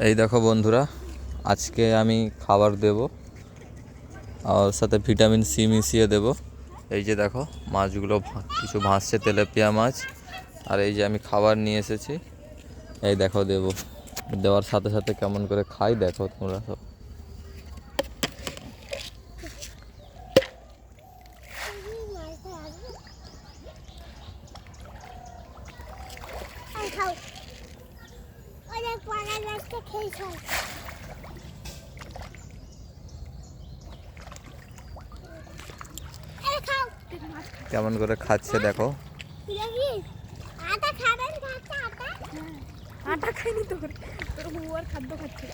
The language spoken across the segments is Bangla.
এই দেখো বন্ধুরা, আজকে আমি খাবার দেব আর সাথে ভিটামিন সি মিশিয়ে দেব। এই যে দেখো মাছগুলো কিছু ভাসছে, তেলাপিয়া মাছ। আর এই যে আমি খাবার নিয়ে এসেছি, এই দেখো দেব। দেওয়ার সাথে সাথে কেমন করে খাই দেখো তোমরা সব। কেমন করে খাচ্ছে দেখো। আটা খাইনি তো, তোর বউ আর খাদ্য খাচ্ছে।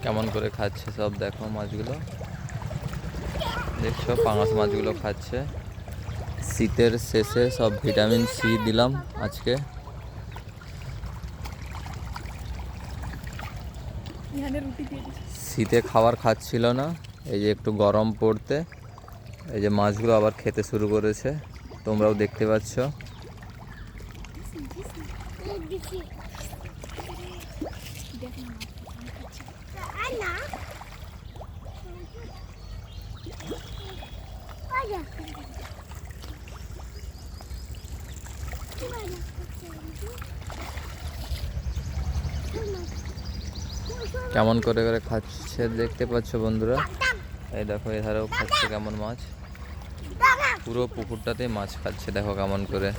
কেমন করে খাচ্ছে সব দেখো মাছগুলো, দেখছো পাঙাশ মাছগুলো খাচ্ছে। শীতের শেষে সব ভিটামিন সি দিলাম আজকে। শীতে খাবার খাচ্ছিল না, এই যে একটু গরম পড়তে এই যে মাছগুলো আবার খেতে শুরু করেছে, তোমরাও দেখতে পাচ্ছ। কেমন করে করে খাচ্ছে দেখতে পাচ্ছ বন্ধুরা। এই দেখো এধারেও খাচ্ছে কেমন মাছ, পুরো পুকুরটাতে মাছ খাচ্ছে দেখো কেমন করে।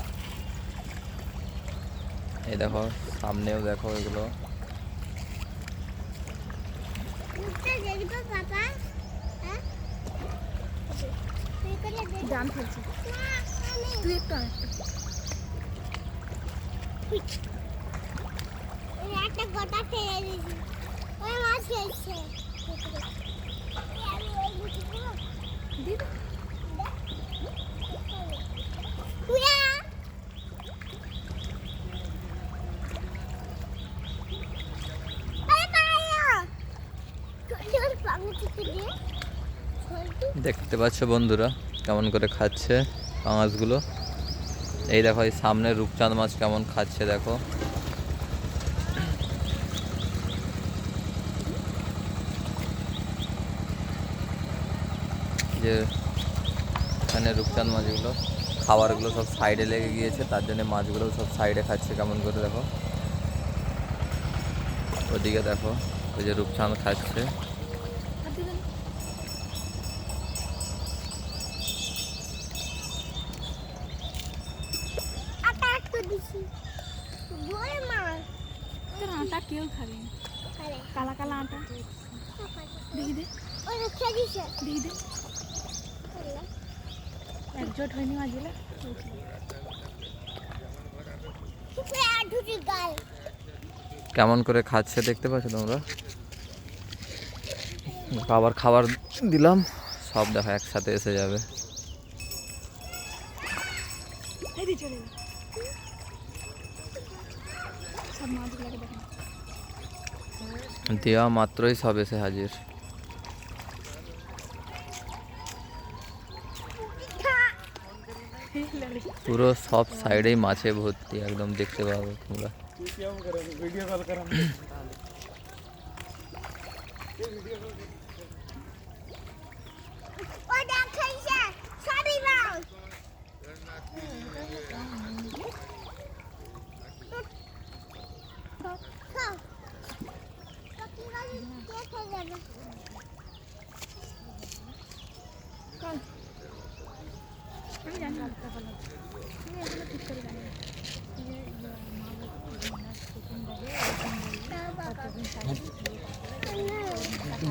এই দেখো সামনেও দেখো এগুলো। একটা গোটা খেয়ে দিয়েছি, ওই মাছ খেয়েছে। দেখতে পাচ্ছ বন্ধুরা কেমন করে খাচ্ছে পাঙাশগুলো। এই দেখো এই সামনে রূপচাঁদ মাছ কেমন খাচ্ছে দেখো। যে এখানে রূপচাঁদ মাছগুলো খাবারগুলো সব সাইডে লেগে গিয়েছে, তার জন্য মাছগুলো সব সাইডে খাচ্ছে কেমন করে দেখো। ওদিকে দেখো ওই যে রূপচাঁদ খাচ্ছে। আটা কেউ খাবে, কালা কালা আটা দেখি দে, দেখি দে একজোট হয়নি মাছগুলো। কেমন করে খাচ্ছে দেখতে পাচ্ছ তোমরা। আবার খাবার দিলাম, সব দেখো একসাথে এসে যাবে। দেওয়া মাত্রই সব এসে হাজির। পুরো সব সাইডেই মাছে ভর্তি একদম, দেখতে পাবে তোমরা।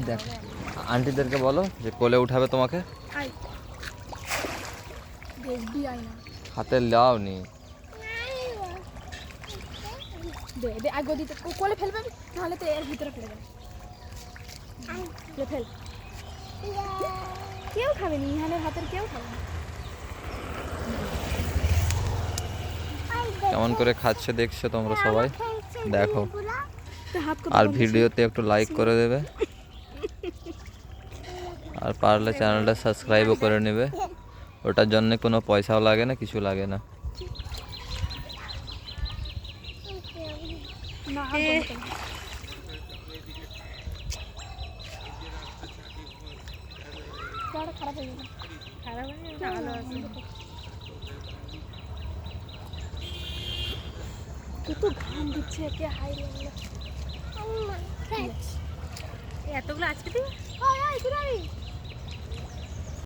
দেখ আন্টিদেরকে বলো যে কোলে উঠাবে তোমাকে, হাতে লাও নি। কোলে ফেলবে তাহলে তো এর ভিতরে ফেলে যাবে। ফেল, কেউ খাবে নি, ইহানের হাতের কেউ খাবে না। কেমন করে খাচ্ছে দেখছো তোমরা সবাই, দেখো। হাত আর ভিডিওতে একটু লাইক করে দেবে, আর পারলে চ্যানেলটা সাবস্ক্রাইবও করে নেবে। ওটার জন্য কোনো পয়সাও লাগে না, কিছু লাগে না। না খারাপ হয়ে গেল, খারাপ হয়ে গেল, ভালো আছে। কত ঘাম দিচ্ছে, কে হাই লাগলো। এতগুলো আজকে দিই